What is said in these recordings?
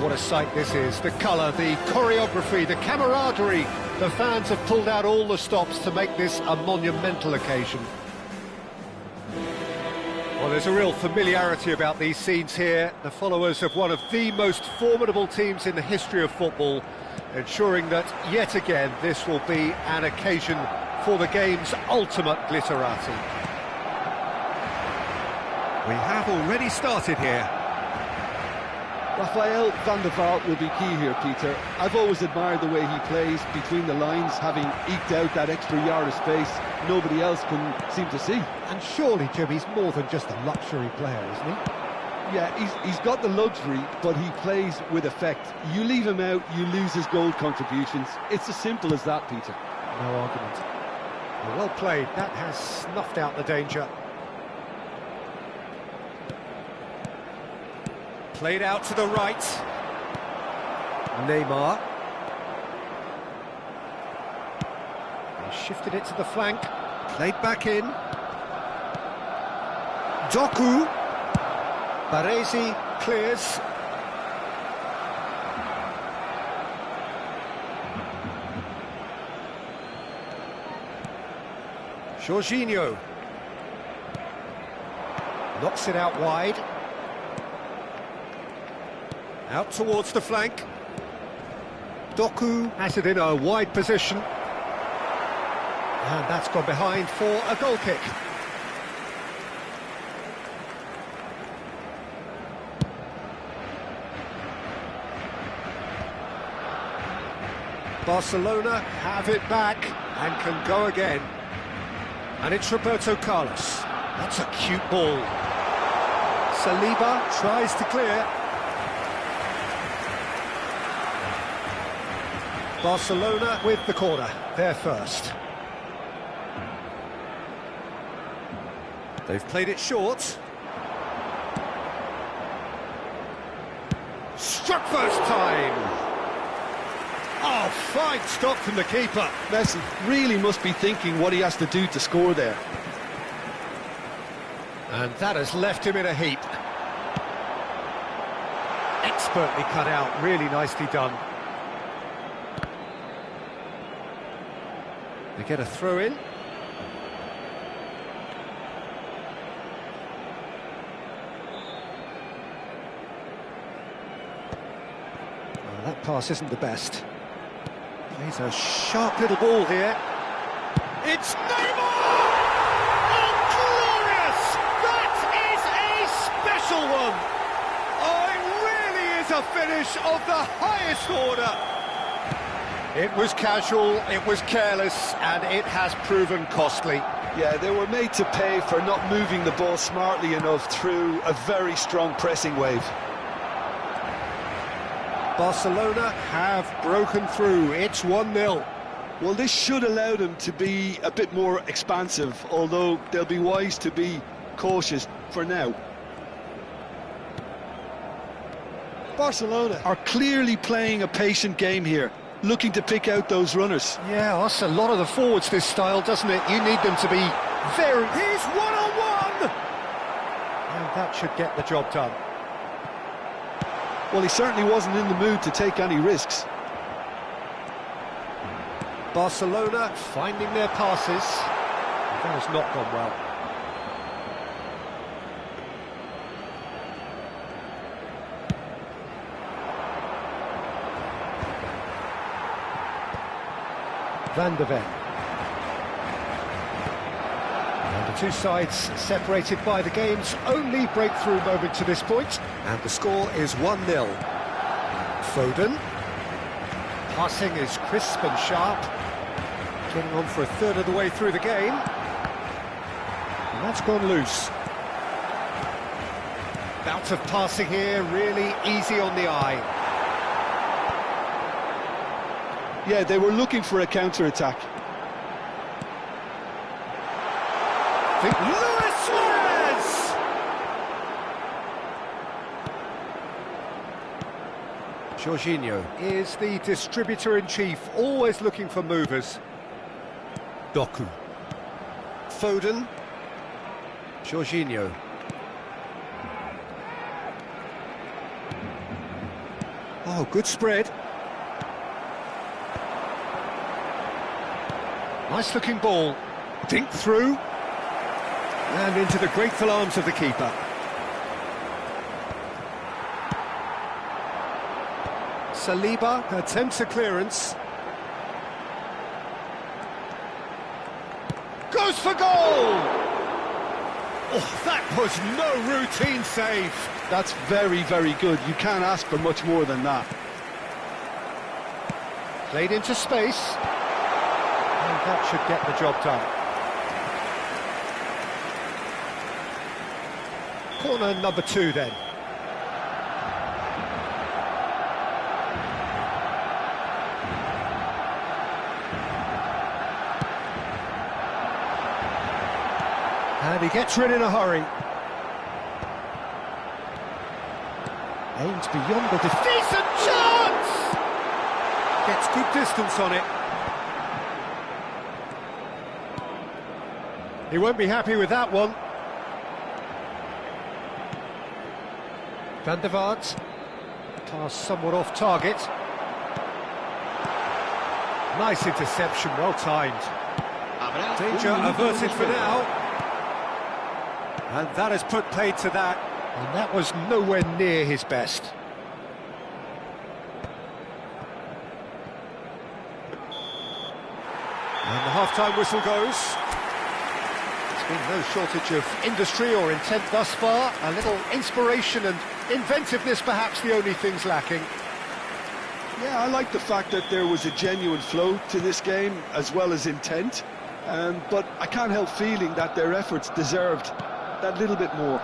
what a sight this is. The colour, the choreography, the camaraderie. The fans have pulled out all the stops to make this a monumental occasion. Well, there's a real familiarity about these scenes here. The followers of one of the most formidable teams in the history of football, ensuring that, yet again, this will be an occasion for the game's ultimate glitterati. We have already started here. Rafael van der Vaart will be key here, Peter. I've always admired the way he plays between the lines, having eked out that extra yard of space nobody else can seem to see. And surely, Jim, he's more than just a luxury player, isn't he? Yeah, he's got the luxury, but he plays with effect. You leave him out, you lose his goal contributions. It's as simple as that, Peter. No argument. Well played. That has snuffed out the danger. Played out to the right. Neymar. He shifted it to the flank. Played back in. Doku. Baresi clears. Jorginho. Knocks it out wide. Out towards the flank. Doku has it in a wide position. And that's gone behind for a goal kick. Barcelona have it back and can go again. And it's Roberto Carlos. That's a cute ball. Saliba tries to clear. Barcelona with the corner, they're first. They've played it short. Struck first time! Oh, fine stop from the keeper. Messi really must be thinking what he has to do to score there. And that has left him in a heap. Expertly cut out, really nicely done. They get a throw in. Well, that pass isn't the best. Plays a sharp little ball here. It's Neymar! Oh, glorious! That is a special one! Oh, it really is a finish of the highest order! It was casual, it was careless, and it has proven costly. Yeah, they were made to pay for not moving the ball smartly enough through a very strong pressing wave. Barcelona have broken through. It's 1-0. Well, this should allow them to be a bit more expansive, although they'll be wise to be cautious for now. Barcelona are clearly playing a patient game here, looking to pick out those runners. Yeah, that's a lot of the forwards, this style, doesn't it? You need them to be very... He's one-on-one! And that should get the job done. Well, he certainly wasn't in the mood to take any risks. Barcelona finding their passes. That has not gone well. Van der Ven. And the two sides separated by the game's only breakthrough moment to this point. And the score is 1-0. Foden. Passing is crisp and sharp. Getting on for a third of the way through the game. And that's gone loose. Bout of passing here, really easy on the eye. Yeah, they were looking for a counter-attack. Luis Suarez! Jorginho is the distributor-in-chief, always looking for movers. Doku. Foden. Jorginho. Oh, good spread. Nice looking ball. Dink through. And into the grateful arms of the keeper. Saliba attempts a clearance. Goes for goal! Oh, that was no routine save. That's very, very good. You can't ask for much more than that. Played into space. And that should get the job done. Corner number 2 then. And he gets rid in a hurry. Aims beyond the decent chance! Gets good distance on it. He won't be happy with that one. Van der Vaart. Pass somewhat off target. Nice interception, well timed. Danger averted for now. And that has put paid to that. And that was nowhere near his best. And the half-time whistle goes. There's been no shortage of industry or intent thus far. A little inspiration and inventiveness, perhaps the only things lacking. Yeah, I like the fact that there was a genuine flow to this game, as well as intent. But I can't help feeling that their efforts deserved that little bit more.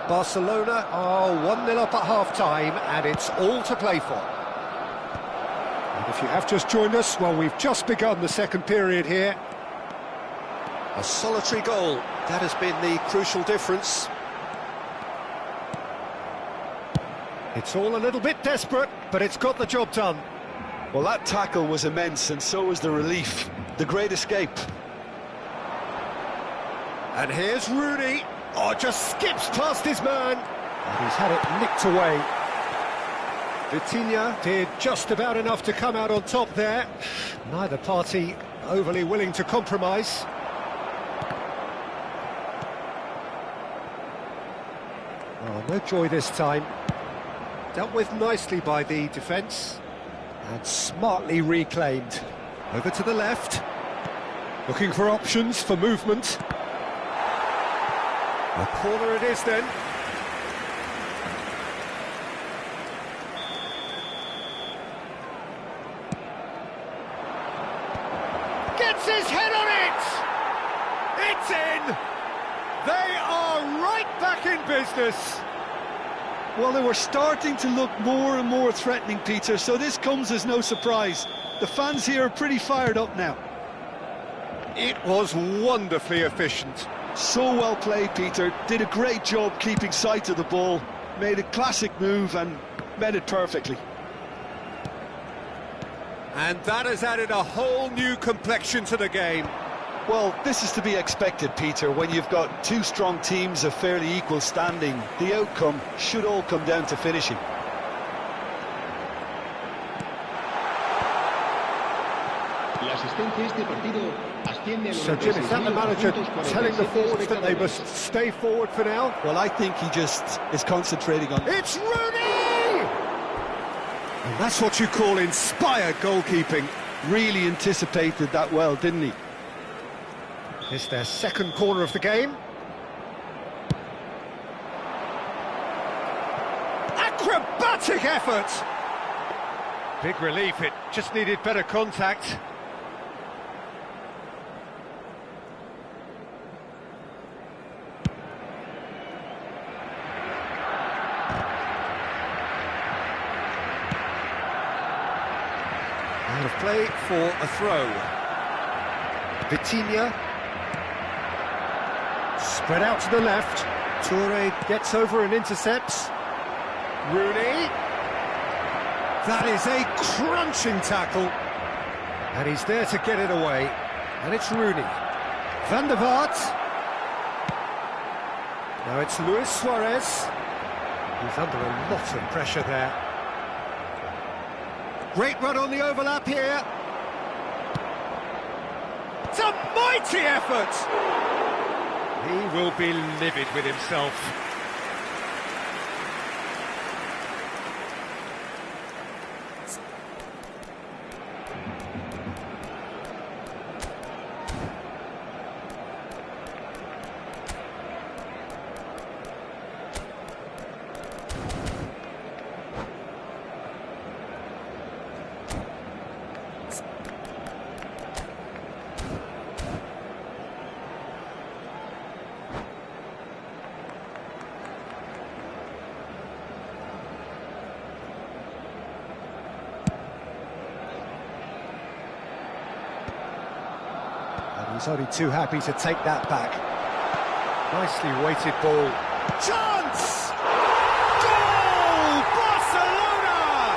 Barcelona are 1-0 up at half-time, and it's all to play for. And if you have just joined us, well, we've just begun the second period here. A solitary goal, that has been the crucial difference. It's all a little bit desperate, but it's got the job done. Well, that tackle was immense, and so was the relief. The great escape. And here's Rooney. Oh, just skips past his man. And he's had it nicked away. Vitinha did just about enough to come out on top there. Neither party overly willing to compromise. Oh, no joy this time. Dealt with nicely by the defence. And smartly reclaimed. Over to the left. Looking for options for movement. A corner it is then. Gets his head on it! It's in! They are right back in business. Well, they were starting to look more and more threatening, Peter, so this comes as no surprise. The fans here are pretty fired up now. It was wonderfully efficient. So well played, Peter. Did a great job keeping sight of the ball. Made a classic move and met it perfectly. And that has added a whole new complexion to the game. Well, this is to be expected, Peter. When you've got two strong teams of fairly equal standing, the outcome should all come down to finishing. So, Jim, is that the manager telling the forwards that they must stay forward for now? Well, I think he just is concentrating on... It's Rooney! And that's what you call inspired goalkeeping. Really anticipated that well, didn't he? It's their second corner of the game. Acrobatic effort! Big relief, it just needed better contact. Out of play for a throw. Vitinha. Spread out to the left. Toure gets over and intercepts. Rooney. That is a crunching tackle. And he's there to get it away. And it's Rooney. Van der Vaart. Now it's Luis Suarez. He's under a lot of pressure there. Great run on the overlap here. It's a mighty effort! He will be livid with himself. He's only too happy to take that back. Nicely weighted ball. Chance! Goal! Barcelona!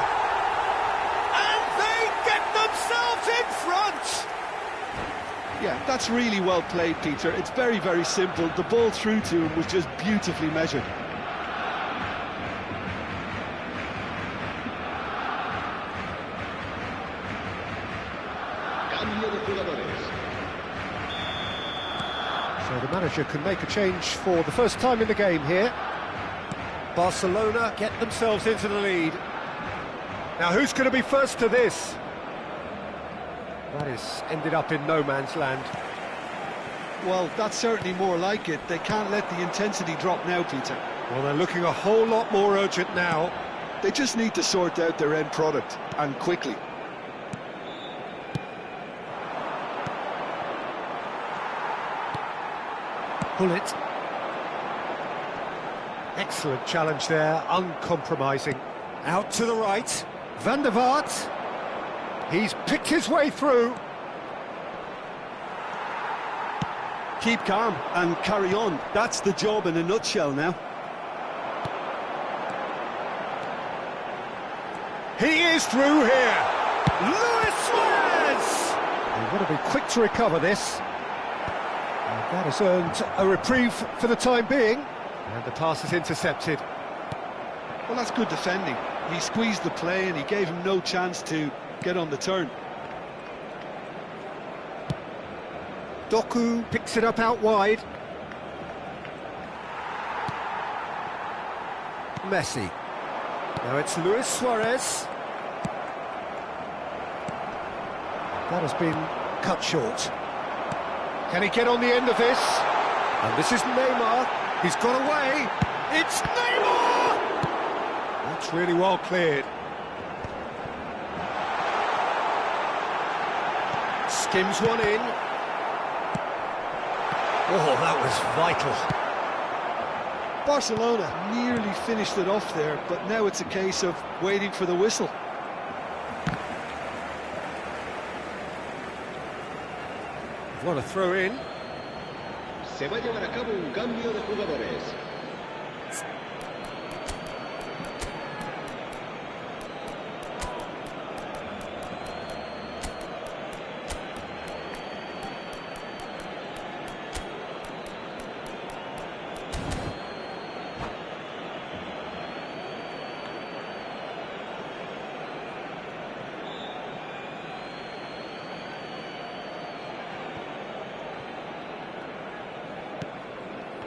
And they get themselves in front! Yeah, that's really well played, Peter. It's very, very simple. The ball through to him was just beautifully measured. So the manager can make a change for the first time in the game here. Barcelona get themselves into the lead. Now who's going to be first to this? That is ended up in no man's land. Well, that's certainly more like it. They can't let the intensity drop now, Peter. Well, they're looking a whole lot more urgent now. They just need to sort out their end product, and quickly. Pull it. Excellent challenge there, uncompromising. Out to the right, Van der Vaart. He's picked his way through. Keep calm and carry on. That's the job in a nutshell now. He is through here. Luis Suarez! They've got to be quick to recover this. And that has earned a reprieve for the time being. And the pass is intercepted. Well, that's good defending. He squeezed the play and he gave him no chance to get on the turn. Doku picks it up out wide. Messi. Now it's Luis Suarez. That has been cut short. Can he get on the end of this? And this is Neymar. He's got away. It's Neymar! That's really well cleared. Skims one in. Oh, that was vital. Barcelona nearly finished it off there, but now it's a case of waiting for the whistle. What a throw in. Se va a llevar a cabo un cambio de jugadores.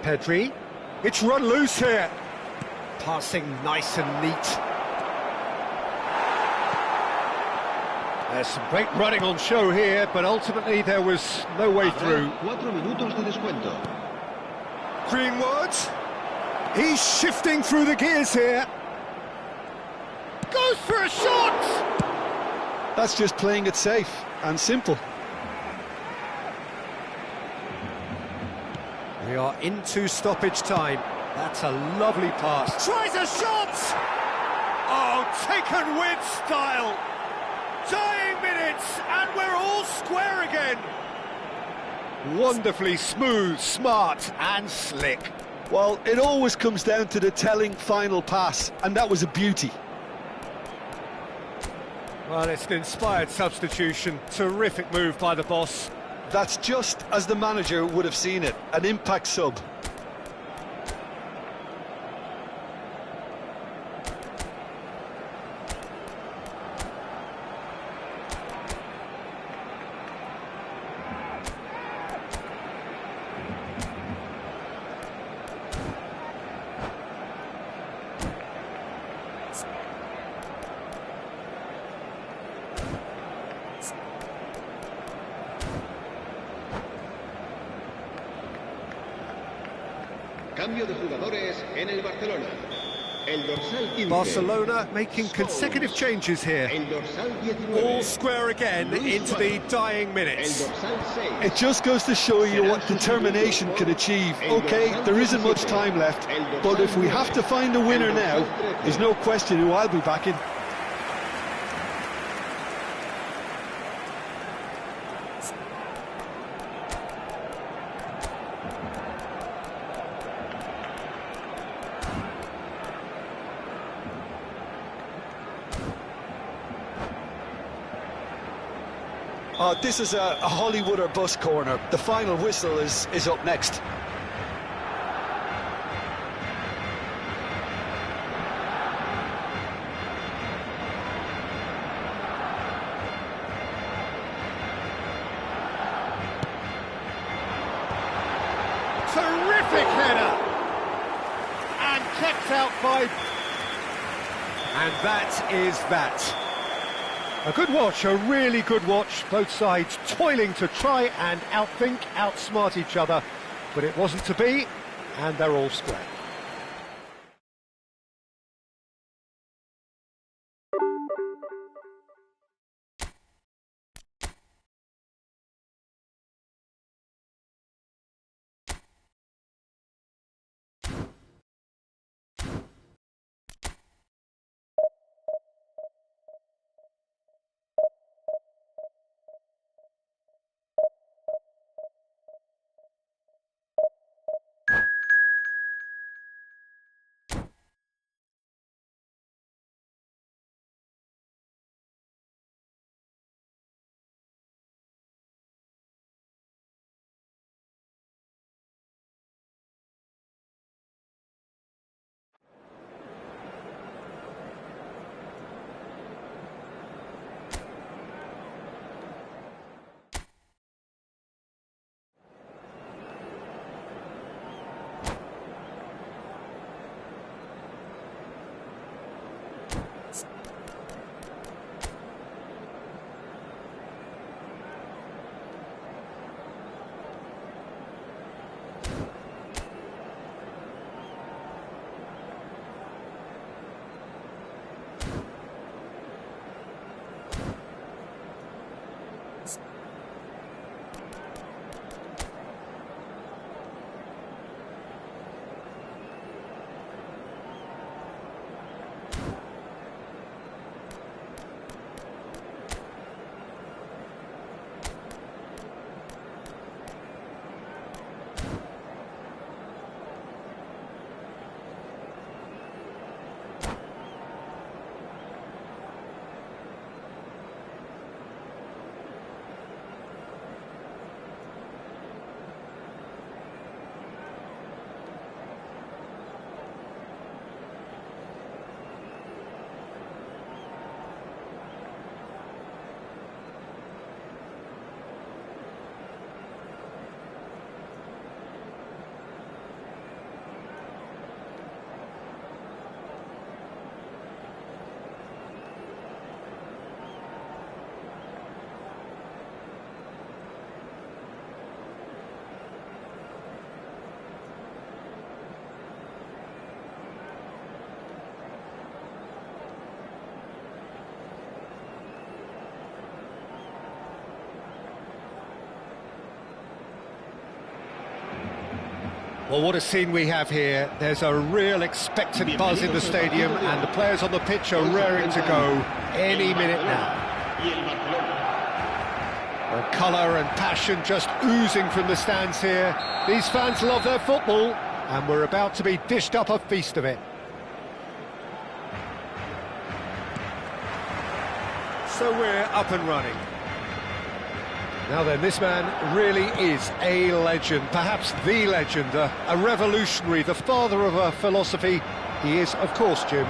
Pedri, it's run loose here. Passing nice and neat. There's some great running on show here, but ultimately there was no way through. 4 minutos de descuento. Greenwood, he's shifting through the gears here. Goes for a shot! That's just playing it safe and simple. We are into stoppage time. That's a lovely pass. Tries a shot! Oh, taken with style. Dying minutes, and we're all square again. Wonderfully smooth, smart, and slick. Well, it always comes down to the telling final pass, and that was a beauty. Well, it's an inspired substitution. Terrific move by the boss. That's just as the manager would have seen it, an impact sub. Cambio de jugadores en el Barcelona. El dorsal 15. Barcelona making consecutive changes here. El dorsal 19. All square again into the dying El minutes. dorsal 6. It just goes to show you what determination can achieve. Okay, there isn't much time left, but if we have to find a winner now, there's no question who I'll be backing. This is a Hollywood or bust corner. The final whistle is up next. Terrific header! And kept out by... And that is that. A good watch, a really good watch. Both sides toiling to try and outthink, outsmart each other. But it wasn't to be, and they're all square. Well, what a scene we have here. There's a real expectant buzz in the stadium, and the players on the pitch are raring to go any minute now. The colour and passion just oozing from the stands here. These fans love their football, and we're about to be dished up a feast of it. So we're up and running. Now then, this man really is a legend, perhaps the legend, a revolutionary, the father of a philosophy. He is, of course, Jim,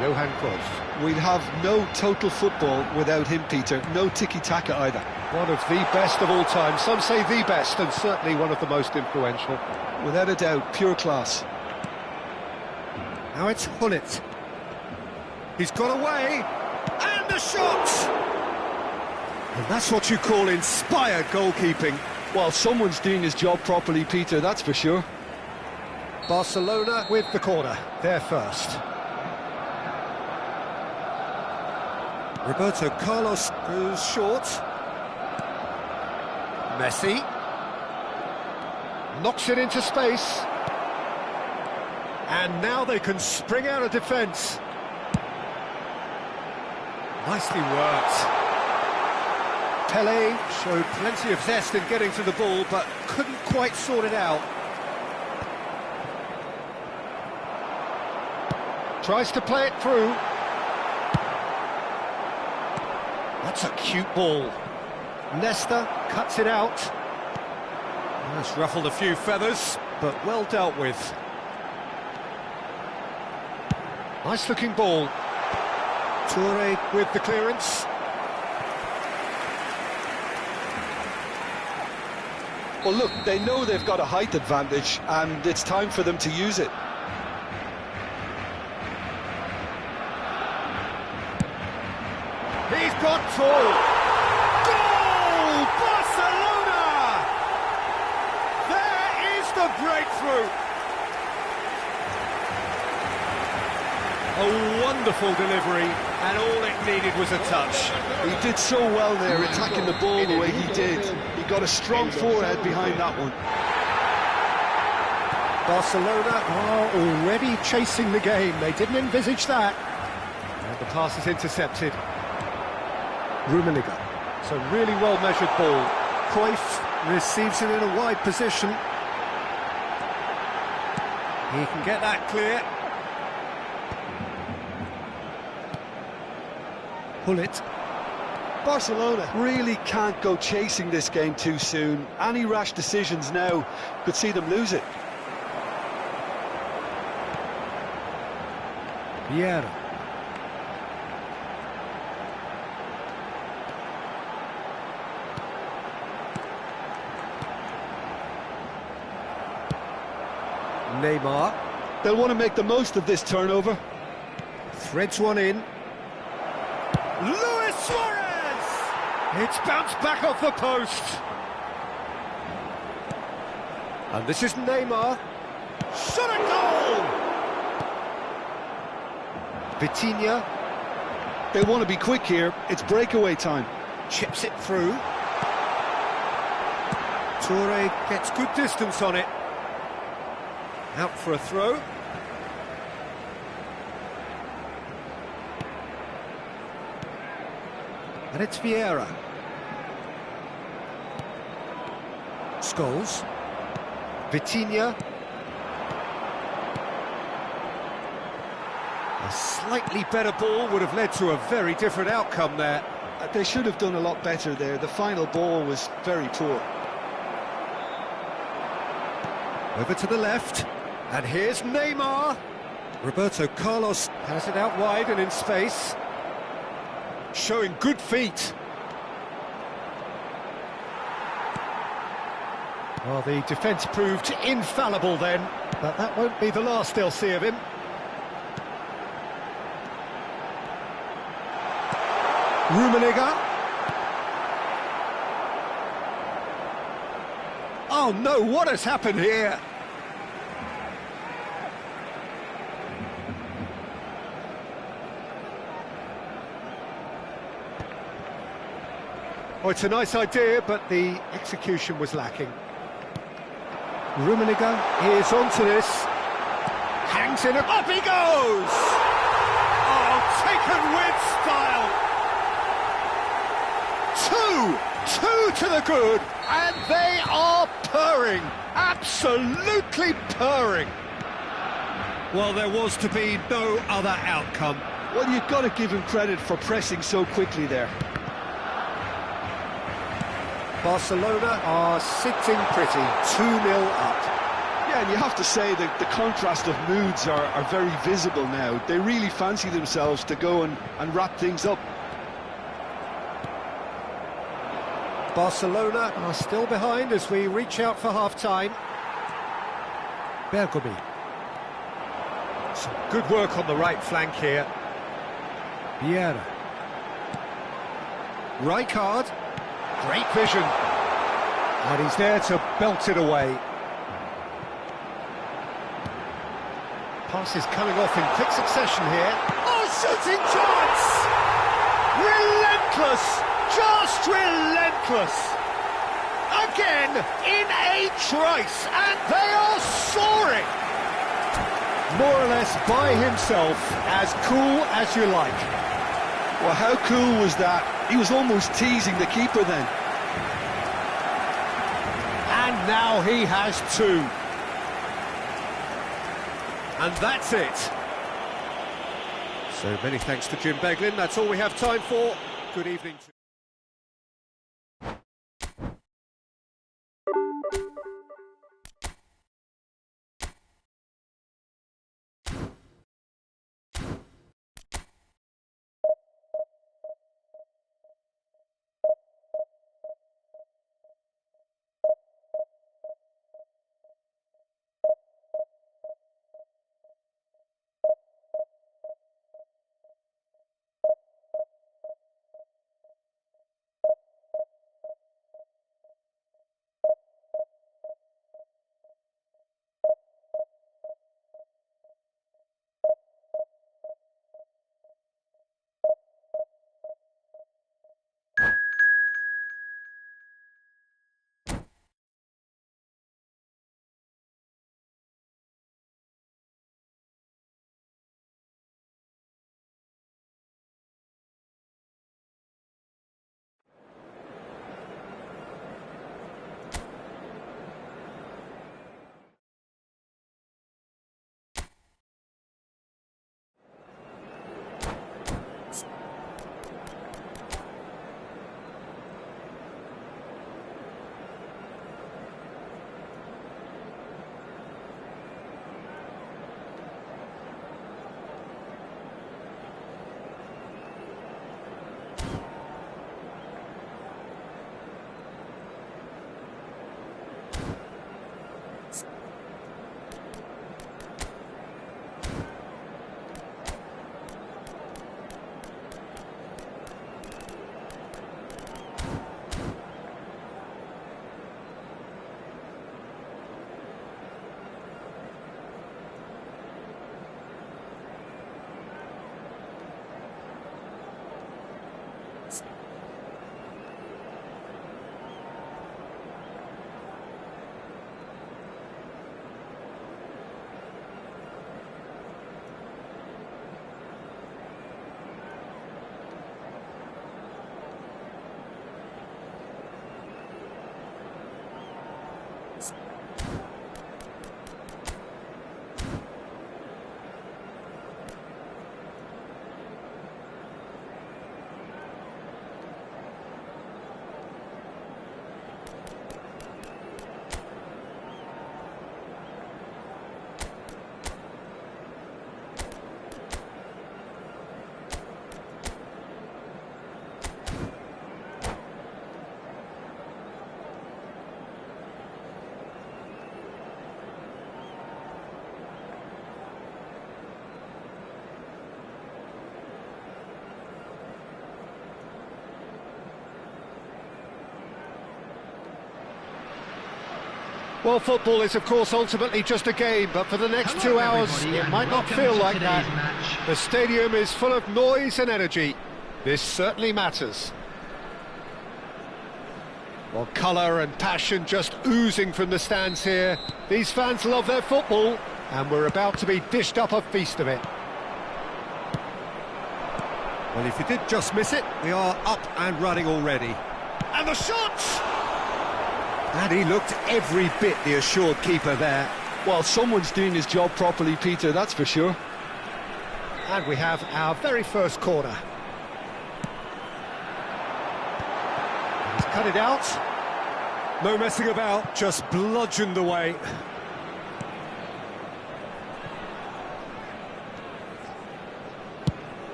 Johan Cruyff. We'd have no total football without him, Peter. No tiki-taka either. One of the best of all time. Some say the best, and certainly one of the most influential. Without a doubt, pure class. Now it's Hullet. He's got away, and the shot! And that's what you call inspired goalkeeping. Well, someone's doing his job properly, Peter, that's for sure. Barcelona with the corner, they're first. Roberto Carlos goes short. Messi knocks it into space. And now they can spring out of defence. Nicely worked. Pelé showed plenty of zest in getting to the ball, but couldn't quite sort it out. Tries to play it through. That's a cute ball. Nesta cuts it out. That's ruffled a few feathers, but well dealt with. Nice looking ball. Toure with the clearance. Well, look, they know they've got a height advantage, and it's time for them to use it. He's got full. Goal! Barcelona! There is the breakthrough. A wonderful delivery, and all it needed was a touch. He did so well there, attacking the ball the way he did. He got a strong forehead behind that one. Barcelona are already chasing the game. They didn't envisage that. And the pass is intercepted. Rummenigge. It's a really well-measured ball. Cruyff receives it in a wide position. He can get that clear. Pull it. Barcelona really can't go chasing this game too soon. Any rash decisions now could see them lose it. Vieira. Neymar. They'll want to make the most of this turnover. Threads one in. Luis Suarez! It's bounced back off the post. And this is Neymar. Shot a goal! Vitinha. They want to be quick here. It's breakaway time. Chips it through. Toure gets good distance on it. Out for a throw. And it's Vieira. Scholes. Vitinha. A slightly better ball would have led to a very different outcome there. They should have done a lot better there. The final ball was very poor. Over to the left. And here's Neymar. Roberto Carlos has it out wide and in space. Showing good feet. Well, the defence proved infallible then, but that won't be the last they'll see of him. Rummenigge. Oh no, what has happened here? Oh, it's a nice idea, but the execution was lacking. Rummenigge is onto this. Hangs in, up he goes! Oh, taken with style! Two to the good, and they are purring, absolutely purring. Well, there was to be no other outcome. Well, you've got to give him credit for pressing so quickly there. Barcelona are sitting pretty, 2-0 up. Yeah, and you have to say that the contrast of moods are very visible now. They really fancy themselves to go and wrap things up. Barcelona are still behind as we reach out for half-time. Bergomi. Some good work on the right flank here. Vieira. Rijkaard. Great vision. And he's there to belt it away. Passes coming off in quick succession here. Oh, shooting chance! Relentless! Just relentless! Again, in a trice, and they are soaring! More or less by himself, as cool as you like. Well, how cool was that? He was almost teasing the keeper then. And now he has two. And that's it. So many thanks to Jim Beglin. That's all we have time for. Good evening to Well, football is, of course, ultimately just a game, but for the next 2 hours, it might not feel like that. The stadium is full of noise and energy. This certainly matters. Well, colour and passion just oozing from the stands here. These fans love their football, and we're about to be dished up a feast of it. Well, if you did just miss it, we are up and running already. And the shot! And he looked every bit the assured keeper there. Well, someone's doing his job properly, Peter, that's for sure. And we have our very first corner. He's cut it out. No messing about, just bludgeoned away.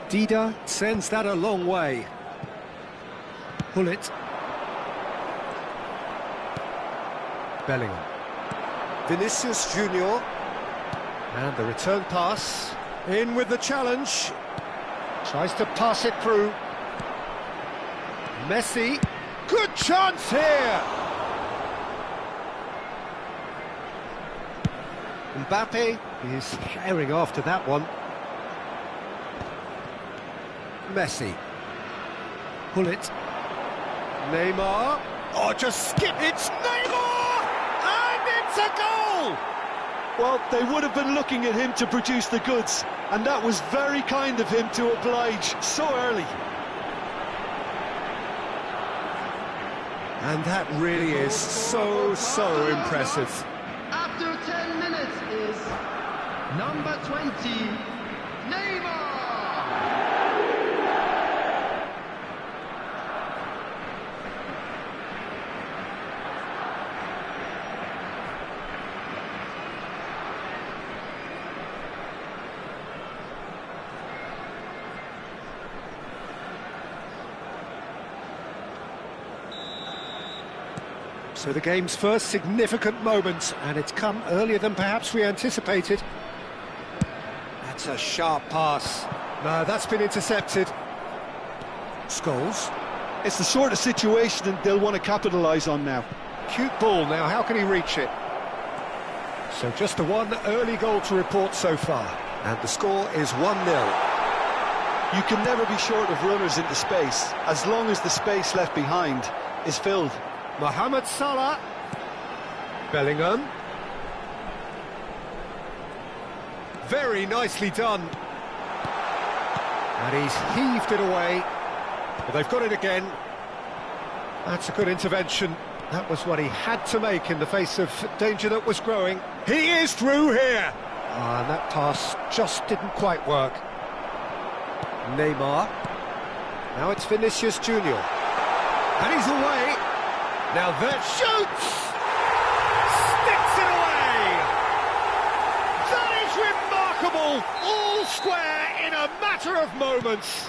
Dida sends that a long way. Pull it. Bellingham. Vinicius Junior. And the return pass. In with the challenge. Tries to pass it through. Messi. Good chance here! Mbappe is herring after that one. Messi. Pull it. Neymar. Oh, just skip. It's Neymar! And it's a goal! Well, they would have been looking at him to produce the goods, and that was very kind of him to oblige so early. And that really is so impressive. After 10 minutes is number 20, Neymar! So the game's first significant moment, and it's come earlier than perhaps we anticipated. That's a sharp pass. No, that's been intercepted. Scholes. It's the sort of situation that they'll want to capitalise on now. Cute ball now, how can he reach it? So just the one early goal to report so far, and the score is 1-0. You can never be short of runners into space, as long as the space left behind is filled. Mohamed Salah. Bellingham. Very nicely done. And he's heaved it away. Well, they've got it again. That's a good intervention. That was what he had to make in the face of danger that was growing. He is through here! And that pass just didn't quite work. Neymar. Now it's Vinicius Junior. And he's away. Now that shoots! Sticks it away! That is remarkable! All square in a matter of moments.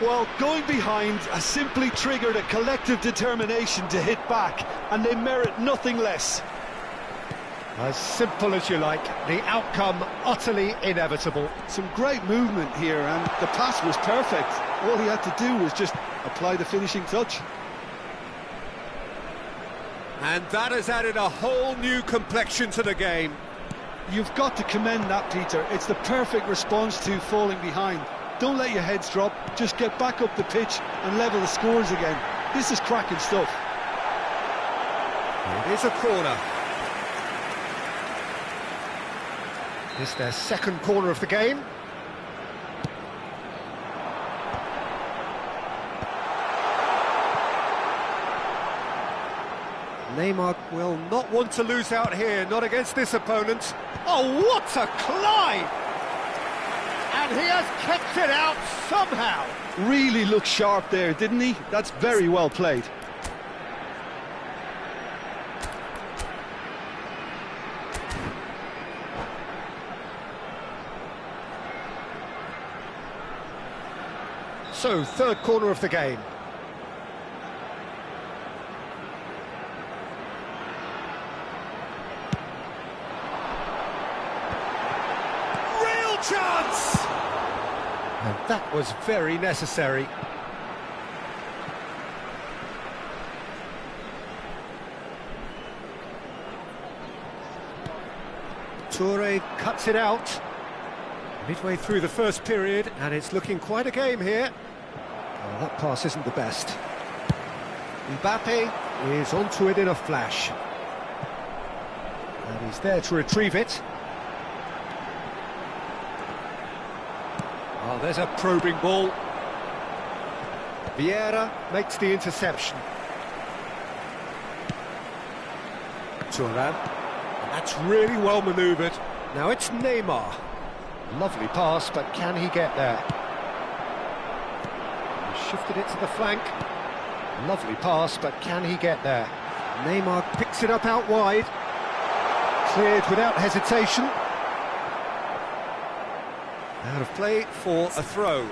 Well, going behind has simply triggered a collective determination to hit back, and they merit nothing less. As simple as you like, the outcome utterly inevitable. Some great movement here, and the pass was perfect. All he had to do was just apply the finishing touch. And that has added a whole new complexion to the game. You've got to commend that, Peter. It's the perfect response to falling behind. Don't let your heads drop, just get back up the pitch and level the scores again. This is cracking stuff. It is a corner. It's their second corner of the game. Neymar will not want to lose out here, not against this opponent. Oh, what a climb! And he has kept it out somehow. Really looked sharp there, didn't he? That's very well played. So, third corner of the game. Real chance! And that was very necessary. Toure cuts it out. Midway through the first period, and it's looking quite a game here. Oh, that pass isn't the best. Mbappe is onto it in a flash. And he's there to retrieve it. Oh, there's a probing ball. Vieira makes the interception. Thuram. And that's really well manoeuvred. Now it's Neymar. Lovely pass, but can he get there? He shifted it to the flank. Lovely pass, but can he get there? Neymar picks it up out wide. Cleared without hesitation. Out of play for a throw.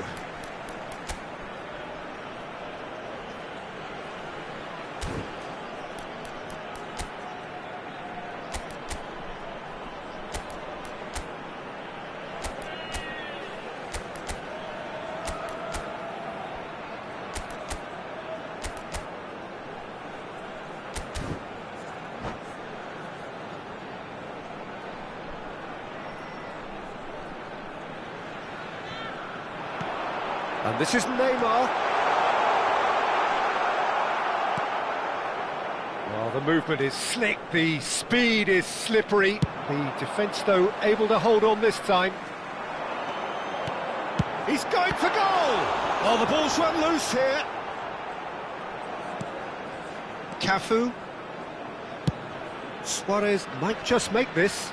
And this is Neymar. Well, the movement is slick, the speed is slippery. The defence, though, able to hold on this time. He's going for goal! Oh, the ball's run loose here. Cafu. Suarez might just make this.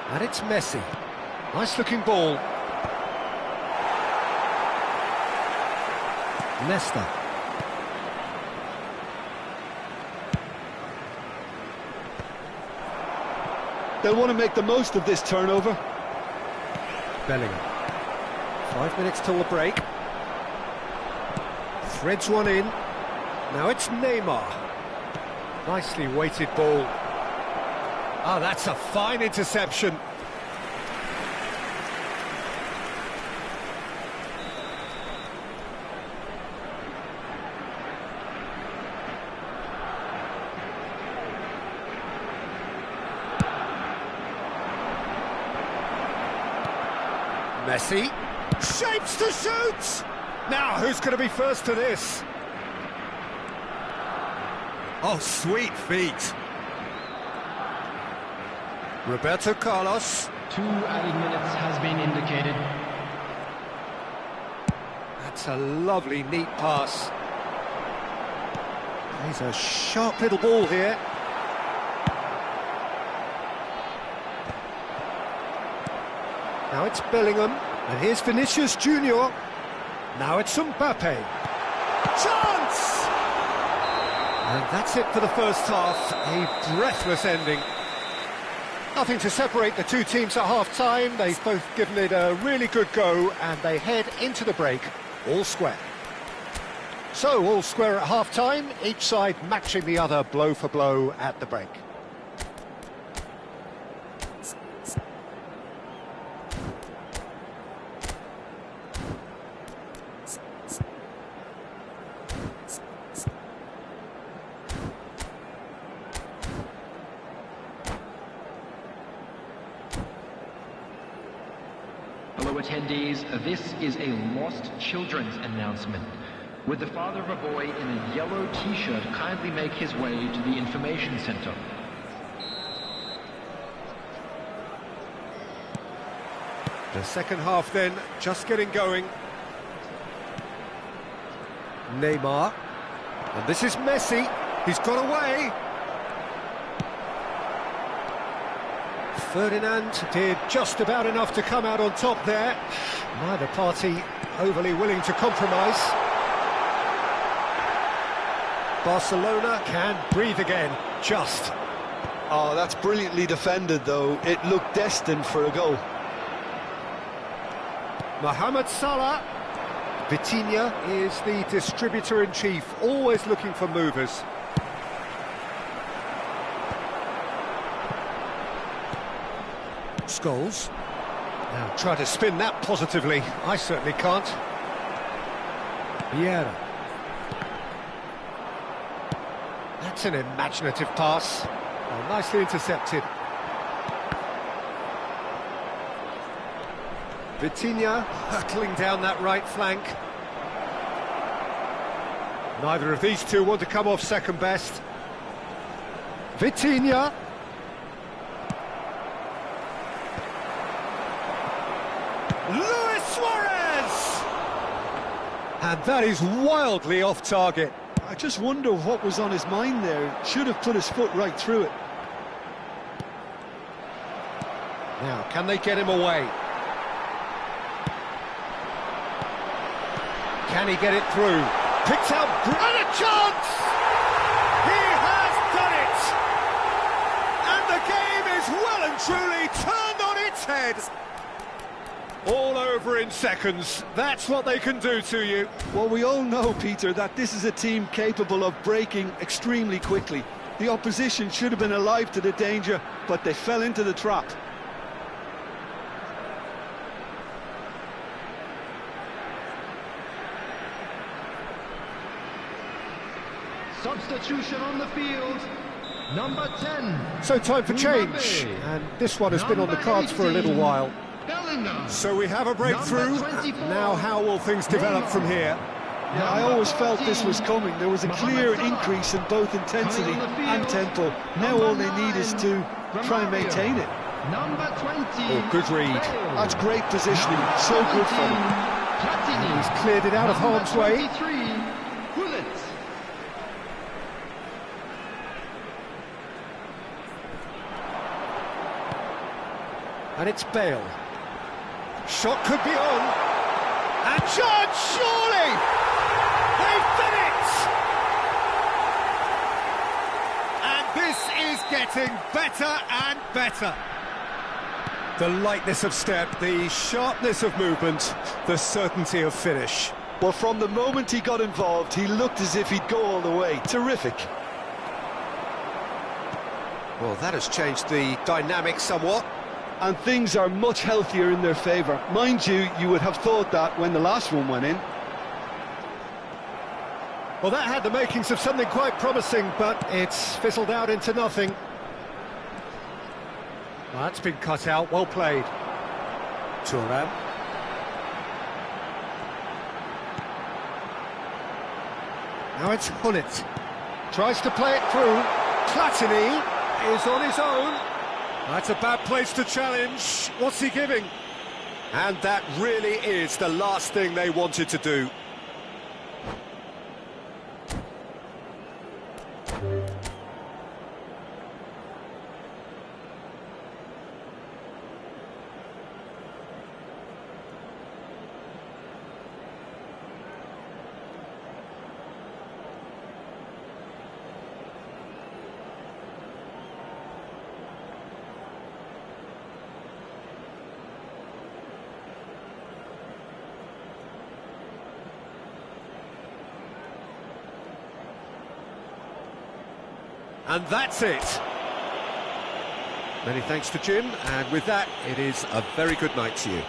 And it's Messi. Nice-looking ball. Leicester. They'll want to make the most of this turnover. Bellingham. 5 minutes till the break. Threads one in. Now it's Neymar. Nicely weighted ball. Ah, that's a fine interception. Messi, shapes to shoot! Now, who's going to be first to this? Oh, sweet feet. Roberto Carlos. 2 added minutes has been indicated. That's a lovely, neat pass. Plays a sharp little ball here. Now it's Bellingham, and here's Vinicius Junior. Now it's Mbappe. Chance! And that's it for the first half, a breathless ending. Nothing to separate the two teams at half-time. They've both given it a really good go, and they head into the break all square. So, all square at half-time, each side matching the other blow for blow at the break. Fellow attendees, this is a lost children's announcement. Would the father of a boy in a yellow t-shirt kindly make his way to the information center? The second half then, just getting going. Neymar. And this is Messi. He's got away. Ferdinand did just about enough to come out on top there. Neither party overly willing to compromise. Barcelona can breathe again, just. Oh, that's brilliantly defended, though. It looked destined for a goal. Mohamed Salah. Vitinha is the distributor-in-chief, always looking for movers. Scholes. Now try to spin that positively. I certainly can't. Vieira. That's an imaginative pass. Oh, nicely intercepted. Vitinha hurtling down that right flank. Neither of these two want to come off second best. Vitinha. Luis Suarez! And that is wildly off target. I just wonder what was on his mind there. Should have put his foot right through it. Now, can they get him away? Can he get it through? Picks out, and a chance! He has done it! And the game is well and truly turned on its head. All over in seconds. That's what they can do to you. Well, we all know, Peter, that this is a team capable of breaking extremely quickly. The opposition should have been alive to the danger, but they fell into the trap. Substitution on the field. Number 10. So time for change. Mbappe. And this one has been on the cards for a little while. Bellingham. So we have a breakthrough. Number 24. Now how will things develop from here? Yeah, I always felt this was coming. There was a clear increase in both intensity and tempo. Now all they need is to try and maintain it. Number 20. Oh, good read. That's great positioning. So good for them. Platini. He's cleared it out of harm's way. 23. Bullet. And it's Bale. Shot could be on. And John, surely! They've done it! And this is getting better and better. The lightness of step, the sharpness of movement, the certainty of finish. But from the moment he got involved, he looked as if he'd go all the way. Terrific. Well, that has changed the dynamic somewhat. And things are much healthier in their favour. Mind you, you would have thought that when the last one went in. Well, that had the makings of something quite promising, but it's fizzled out into nothing. Well, that's been cut out, well played. Thuram. Now it's Hullet. Tries to play it through. Platini is on his own. That's a bad place to challenge. What's he giving? And that really is the last thing they wanted to do. And that's it. Many thanks to Jim, and with that, it is a very good night to you.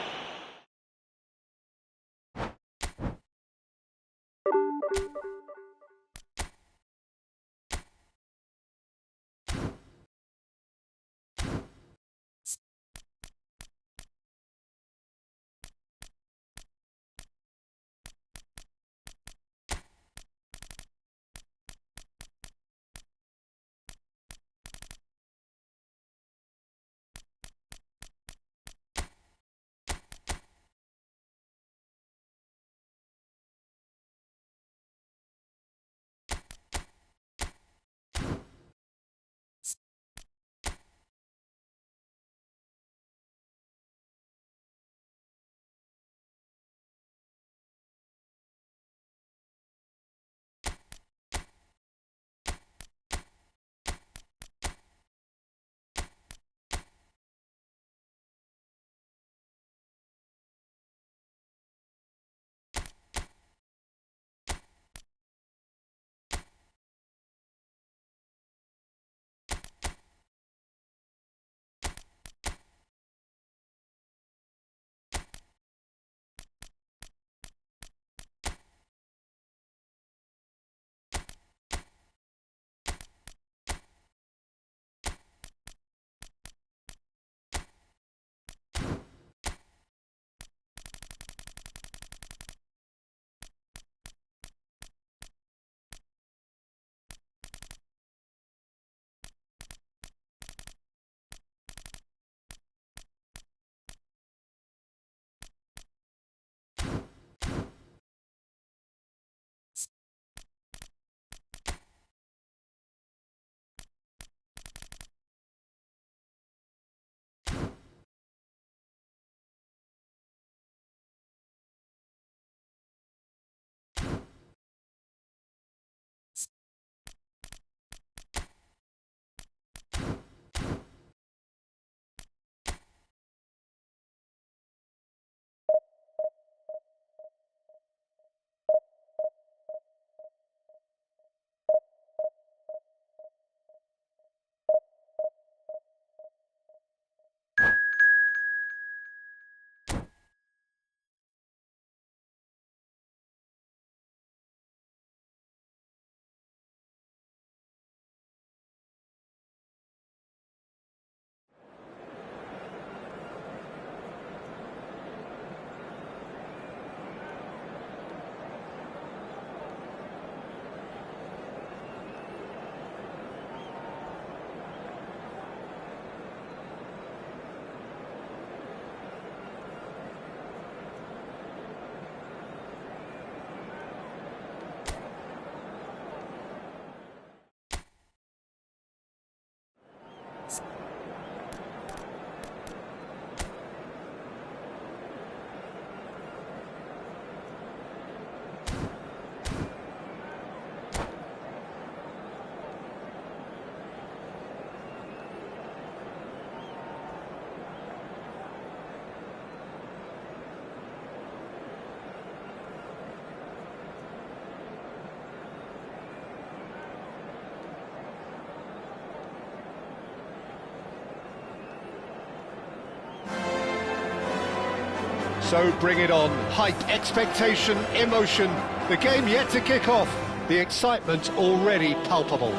So bring it on. Hype, expectation, emotion. The game yet to kick off. The excitement already palpable.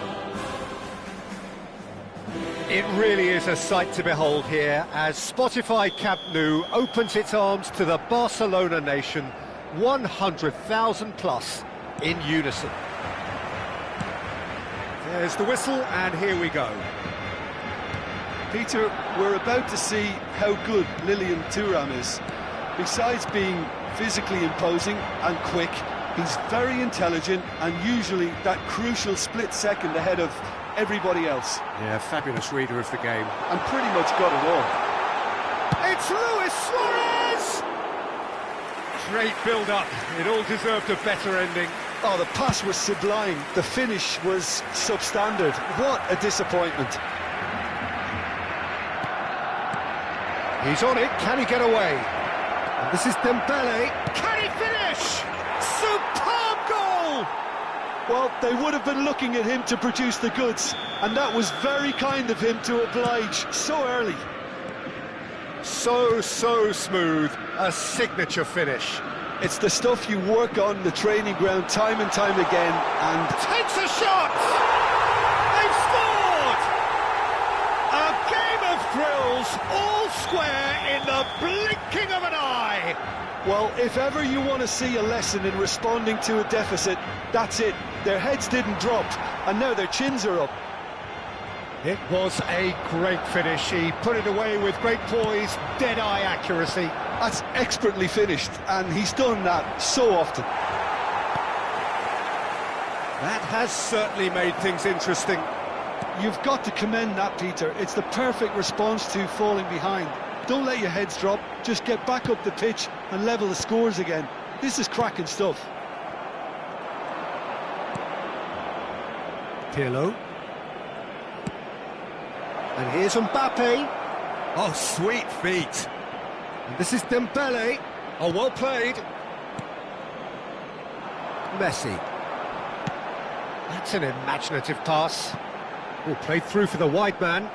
It really is a sight to behold here as Spotify Camp Nou opens its arms to the Barcelona nation, 100,000 plus in unison. There's the whistle and here we go. Peter, we're about to see how good Lilian Thuram is. Besides being physically imposing and quick, he's very intelligent and usually that crucial split second ahead of everybody else. Yeah, fabulous reader of the game. And pretty much got it all. It's Luis Suarez! Great build-up. It all deserved a better ending. Oh, the pass was sublime. The finish was substandard. What a disappointment. He's on it. Can he get away? And this is Dembele. Can he finish? Superb goal! Well, they would have been looking at him to produce the goods, and that was very kind of him to oblige so early. So smooth. A signature finish. It's the stuff you work on the training ground time and time again, and... Takes a shot! They've scored! A game of thrills, all square in the blinking of an eye! Well, if ever you want to see a lesson in responding to a deficit, that's it. Their heads didn't drop, and now their chins are up. It was a great finish. He put it away with great poise, dead-eye accuracy. That's expertly finished, and he's done that so often. That has certainly made things interesting. You've got to commend that, Peter. It's the perfect response to falling behind. Don't let your heads drop, just get back up the pitch and level the scores again. This is cracking stuff. Pirlo. And here's Mbappe. Oh, sweet feet. And this is Dembele. Oh, well played. Messi. That's an imaginative pass. Oh, played through for the wide man.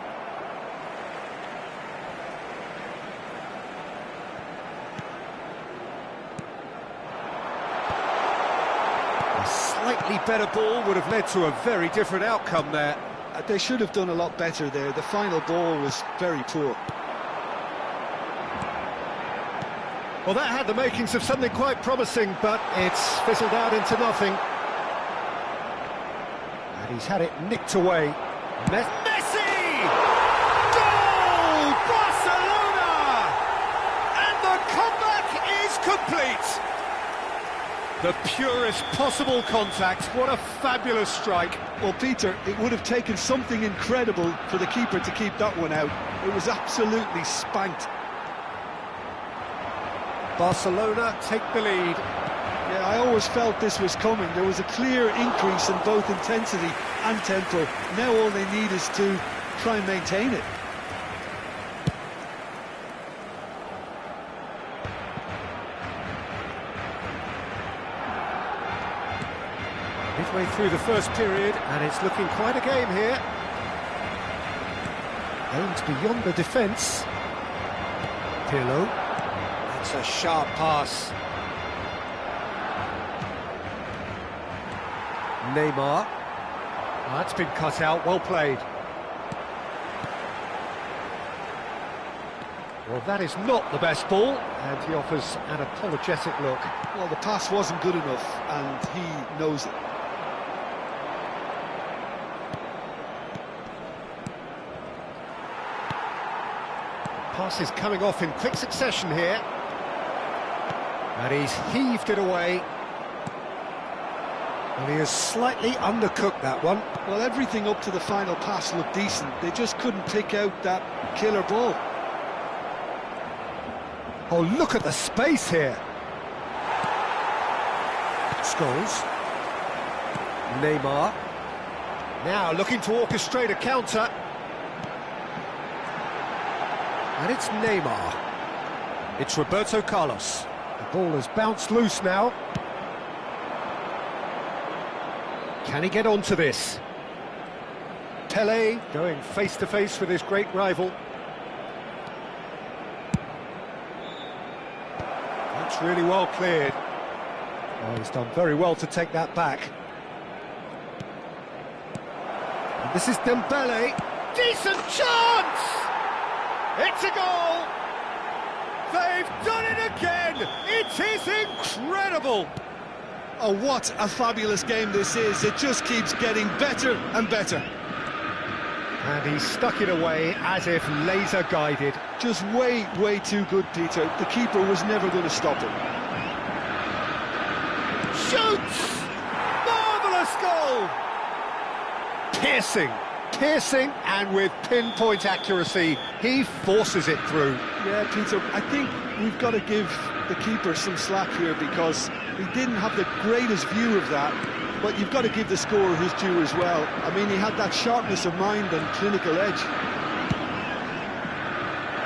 A slightly better ball would have led to a very different outcome there. They should have done a lot better there. The final ball was very poor. Well, that had the makings of something quite promising, but it's fizzled out into nothing. And he's had it nicked away. Messi! Goal! Barcelona! And the comeback is complete! The purest possible contact. What a fabulous strike. Well, Peter, it would have taken something incredible for the keeper to keep that one out. It was absolutely spanked. Barcelona take the lead. Yeah, I always felt this was coming. There was a clear increase in both intensity and tempo. Now all they need is to try and maintain it. Midway through the first period, and it's looking quite a game here. Aimed beyond the defence. Pirlo. That's a sharp pass. Neymar. Oh, that's been cut out, well played. Well, that is not the best ball, and he offers an apologetic look. Well, the pass wasn't good enough, and he knows it. Pass is coming off in quick succession here. And he's heaved it away. And he has slightly undercooked that one. Well, everything up to the final pass looked decent. They just couldn't pick out that killer ball. Oh, look at the space here. Scholes. Neymar. Now looking to orchestrate a counter. And it's Neymar. It's Roberto Carlos. The ball has bounced loose now. Can he get onto this? Pelé going face-to-face with his great rival. That's really well cleared. Oh, he's done very well to take that back. And this is Dembele. Decent chance! It's a goal! They've done it again! It is incredible! Oh, what a fabulous game this is. It just keeps getting better and better. And he stuck it away as if laser-guided. Just way, way too good, Peter. The keeper was never going to stop him. Shoots! Marvellous goal! Piercing, and with pinpoint accuracy, he forces it through. Yeah, Peter, I think we've got to give the keeper some slack here because he didn't have the greatest view of that, but you've got to give the scorer his due as well. I mean, he had that sharpness of mind and clinical edge.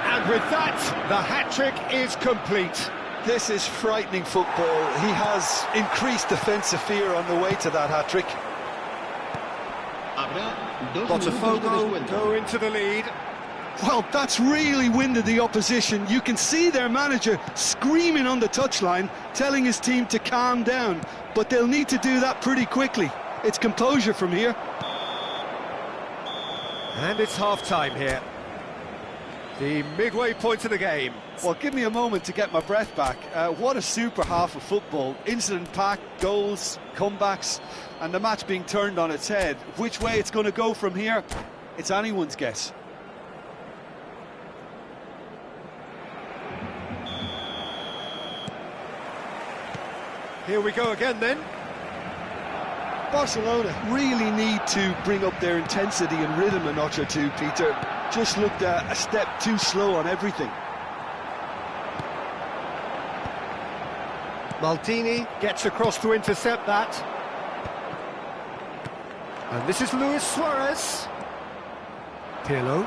And with that, the hat-trick is complete. This is frightening football. He has increased defensive fear on the way to that hat-trick. Botafogo go into the lead. Well, that's really winded the opposition. You can see their manager screaming on the touchline, telling his team to calm down, but they'll need to do that pretty quickly. It's composure from here. And it's half-time here. The midway point of the game. Well, give me a moment to get my breath back. What a super half of football. Incident-packed, goals, comebacks, and the match being turned on its head. Which way it's going to go from here, it's anyone's guess. Here we go again then. Barcelona really need to bring up their intensity and rhythm a notch or two, Peter. Just looked a step too slow on everything. Maldini gets across to intercept that. And this is Luis Suarez. Pirlo.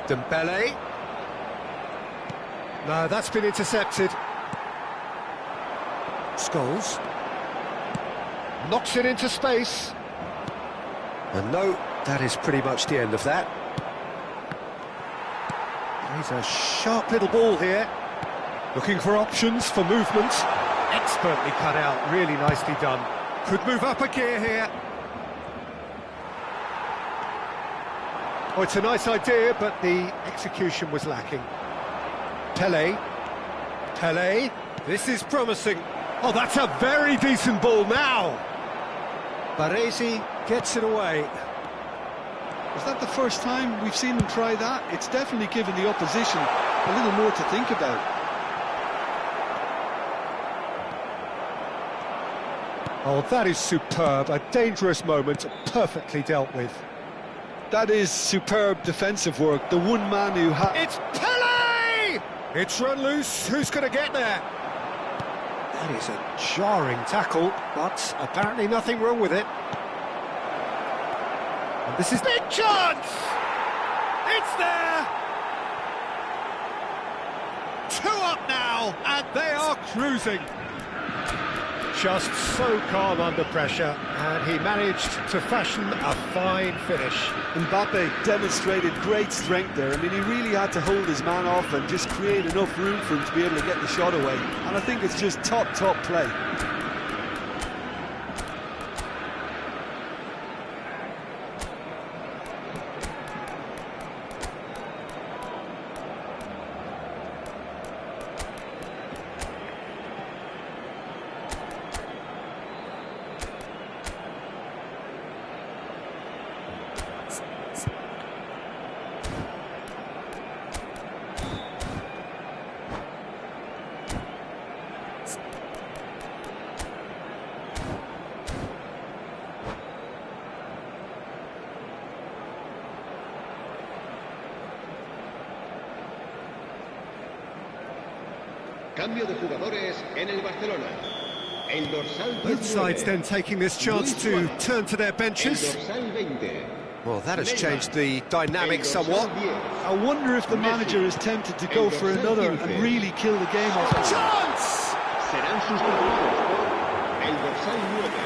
Dembele. No, that's been intercepted. Scholes. Knocks it into space. And no, that is pretty much the end of that. He's a sharp little ball here. Looking for options for movement. Expertly cut out, really nicely done. Could move up a gear here. Oh, it's a nice idea, but the execution was lacking. Pele. This is promising. Oh, that's a very decent ball now. Baresi gets it away. Is that the first time we've seen them try that? It's definitely given the opposition a little more to think about. Oh, that is superb. A dangerous moment, perfectly dealt with. That is superb defensive work. The one man who has... It's Pele! It's run loose. Who's going to get there? That is a jarring tackle, but apparently nothing wrong with it. And this is big chance! It's there! 2 up now, and they are cruising. Just so calm under pressure, and he managed to fashion a fine finish. Mbappe demonstrated great strength there. I mean, he really had to hold his man off and just create enough room for him to be able to get the shot away. And I think it's just top play. Cambio de jugadores en el Barcelona. El dorsal 19. Both sides then taking this chance to turn to their benches. El dorsal 20. Well, that has changed the dynamic somewhat. I wonder if the manager is tempted to go for another and really kill the game off. Chance! Serán sustituidos por el dorsal 9,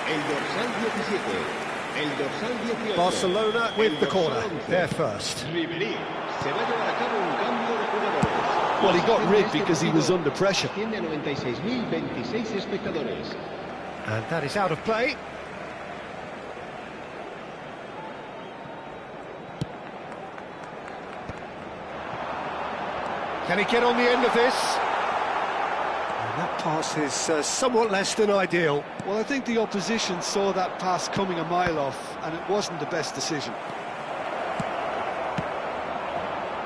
el dorsal 17, el dorsal 18. Barcelona with the corner. They're first. Ribery. Se va a llevar a cabo un cambio de jugadores. Well, he got rid because he was under pressure. Asciende a 96.026 espectadores. And that is out of play. Can he get on the end of this? And that pass is somewhat less than ideal. Well, I think the opposition saw that pass coming a mile off, and it wasn't the best decision.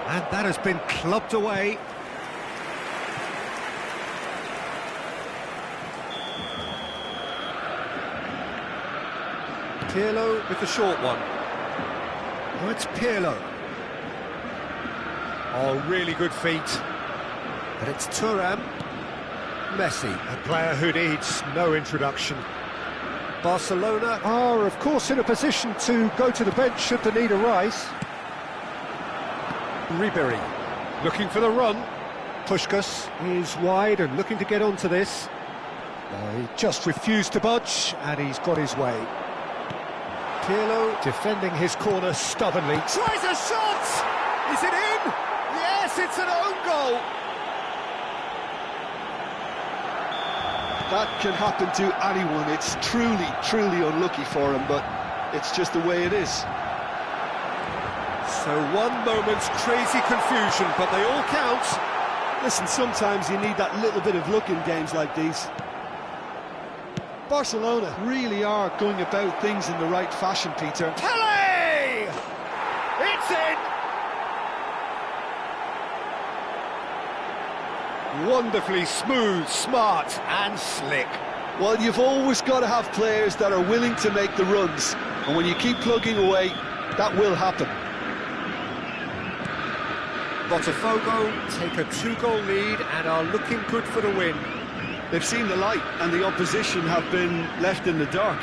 And that has been clubbed away. Pirlo with the short one. Oh, it's Pirlo. Oh, really good feet. And it's Thuram. Messi, a player who needs no introduction. Barcelona are, of course, in a position to go to the bench should the need arise. Ribery, looking for the run. Puskás is wide and looking to get onto this. He just refused to budge, and he's got his way. Pirlo defending his corner stubbornly. Tries a shot! Is it in? Yes, it's an own goal! That can happen to anyone. It's truly unlucky for him, but it's just the way it is. So one moment's crazy confusion, but they all count. Listen, sometimes you need that little bit of luck in games like these. Barcelona really are going about things in the right fashion, Peter. Pele! It's in! Wonderfully smooth, smart and slick. Well, you've always got to have players that are willing to make the runs, and when you keep plugging away, that will happen. Botafogo take a 2-goal lead and are looking good for the win. They've seen the light, and the opposition have been left in the dark.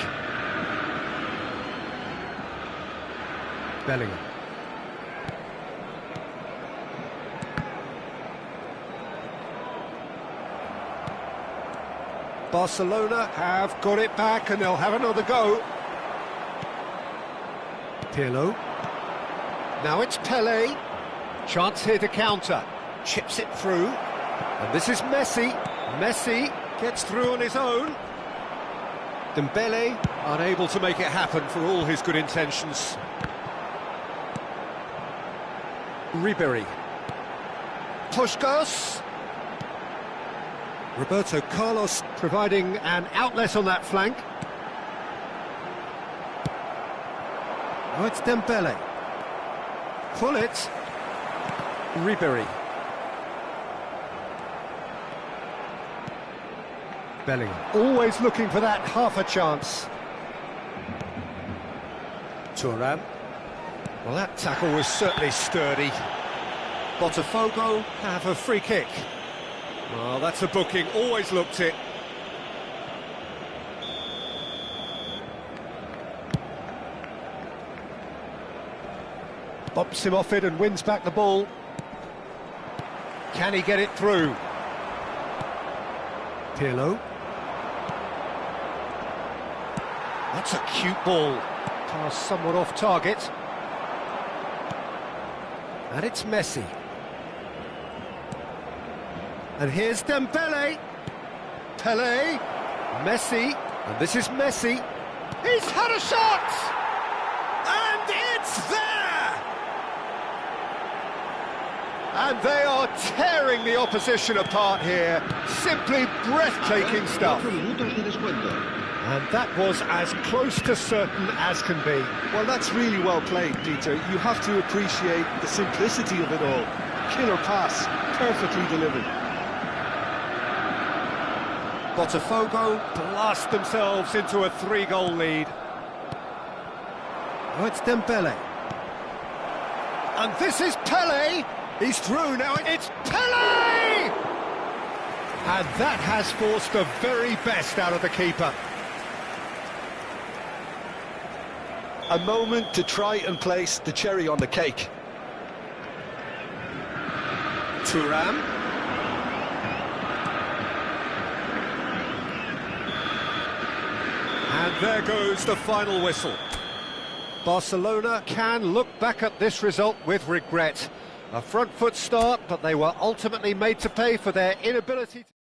Bellingham. Barcelona have got it back and they'll have another go. Pirlo. Now it's Pelé. Chance here to counter. Chips it through. And this is Messi. Messi gets through on his own. Dembele unable to make it happen for all his good intentions. Ribery. Puskás. Roberto Carlos providing an outlet on that flank. Oh, it's Dembele. Pull it. Ribery. Bellingham. Always looking for that half a chance. Thuram. Well, that tackle was certainly sturdy. Botafogo have a free kick. Well, that's a booking, always looked it. Bumps him off it and wins back the ball. Can he get it through? Pirlo. That's a cute ball. Pass somewhat off target. And it's Messi. And here's Dembele. Pelé. Messi. And this is Messi. He's had a shot! And it's there! And they are tearing the opposition apart here. Simply breathtaking stuff. 4 minutos de descuento. And that was as close to certain as can be. Well, that's really well played, Peter. You have to appreciate the simplicity of it all. Killer pass, perfectly delivered. Botafogo blast themselves into a 3-goal lead. Oh, it's Dembele. And this is Pelé. He's through now. It's Pelé! And that has forced the very best out of the keeper. A moment to try and place the cherry on the cake. Thuram. And there goes the final whistle. Barcelona can look back at this result with regret. A front foot start, but they were ultimately made to pay for their inability to...